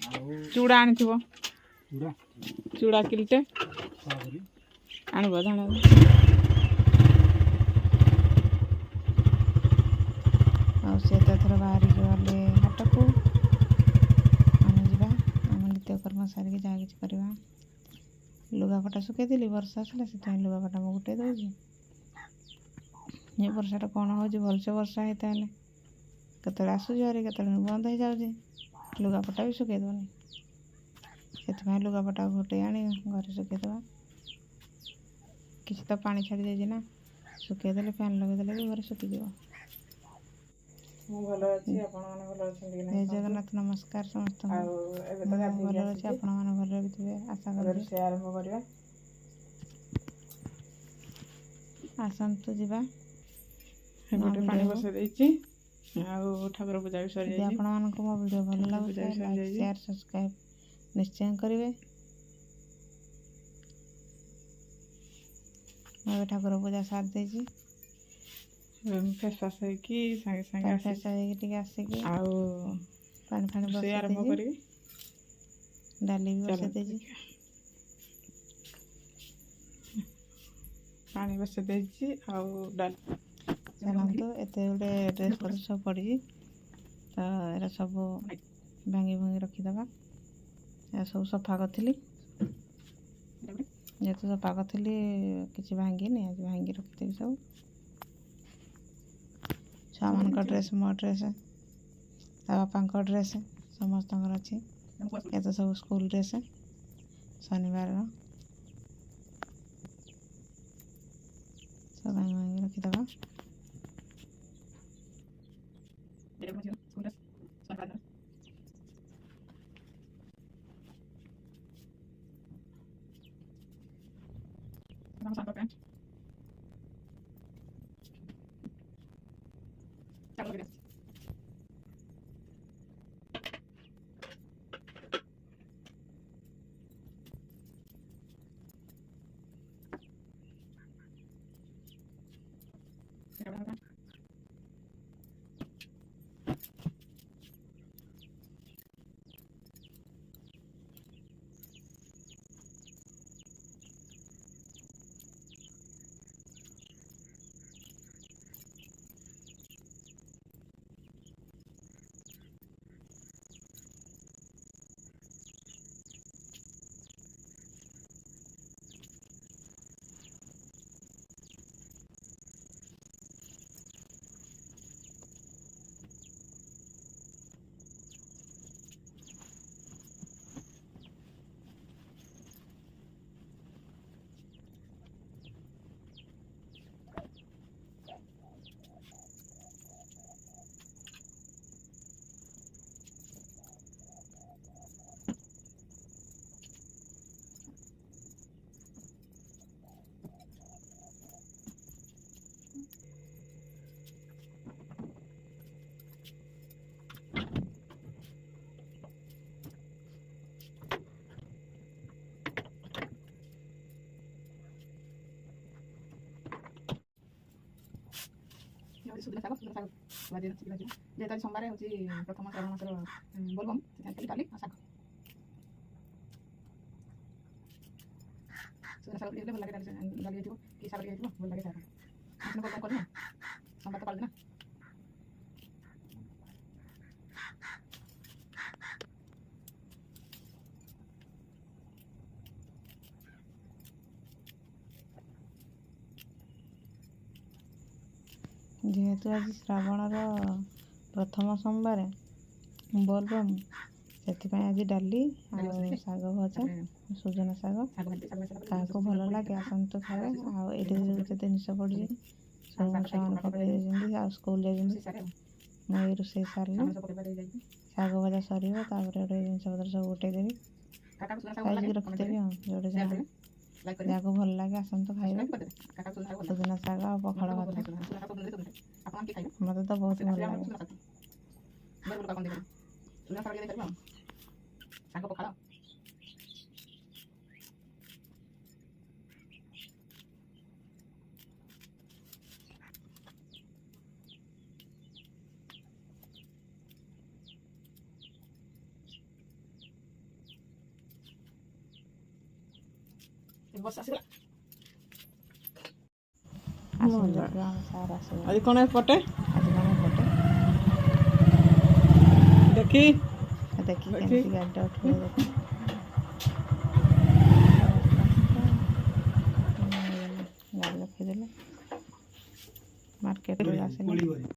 चूड़ा आनी चूड़ा किलटे आनब धान आथर बाहर गले हाट को आम जा आम नित्यकर्म सारिक जहाँ कि करवा लुगापटा सुखी वर्षा आसला से लुगापटा मुझे गुटे दूसरी ये वर्षाटा कौन हो भलसे वर्षा होता है केत आसूस हारी केत बंद हो जाए लुगापटा भी सुखईदेवनी से लुगापटा घोटे आनी घर सुखईदे किसी तो पानी छाड़ी जाइए ना सुखईदे फैन लगेदे भी घर सुखीज जय जगन्नाथ नमस्कार समस्त भल अच्छे आपण मैंने भल भी थे आशा कर आरंभ करवा आसतु जा पानी बसई ठाकुर पूजा भी सर आपण मानक मो वीडियो भल लगे लाइक शेयर सब्सक्राइब निश्चय करेंगे मैं ठाकुर पूजा सारी देजी फेस वाश होगी सागे सागे फेस होगी आसिक पानी फानी बस आरंभ करी डाली भी बस देजी पानी बस देजी चलतु एत गोटे ड्रेस पत्र सब पड़ी तो ये सब भांगी भूंगी रखीदे सब सफा करी जेहेतु सफा करी किसी भांगी आज भांगी रखीदेवी सब छुआ मान ड्रेस मो ड्रेस बापा ड्रेस समस्त अच्छी ये तो सब स्कूल ड्रेस शनिवार सब भांगी भांगी रखीदे सुदिन शाग जेहेतु सोमवार हूँ प्रथम श्रावण मासर बोलबम से डाली शाग सुदिन शाग भल लगे डाली कि शाग भल लगे शाग बोलबम कर सोमवार तो पाल ना जेहेतु आज श्रावणर प्रथम सोमवार बोलबम से आज डाली शाग भजा सुजन शाग क्या भल लगे आसतु खाए आए जिनस पड़ी सब छुआ पकड़ स्कूल जाए मुझे रोसे सारे शाग भजा सर जिन पत्र सब गोटे देवी साइज रखीदेवी जोड़े जहाँ को भल लगे आसतु खाइबे सुजन शाग और पखाड़ भात मत तो बहुत भल लगे ଆସନ୍ତୁ ଦେଖିବା ଆମ ସାର୍ ଆସିବେ ଆଜି କ'ଣ ଏପଟେ ଆଜି କ'ଣ ଏପଟେ ଦେଖି ଦେଖି କେମିତି ଗାଡ଼ିଟା ଉଠିବ ଦେଖି ଗାଡ଼ି ରଖିଦେଲେ ମାର୍କେଟରୁ ଆସିଲେ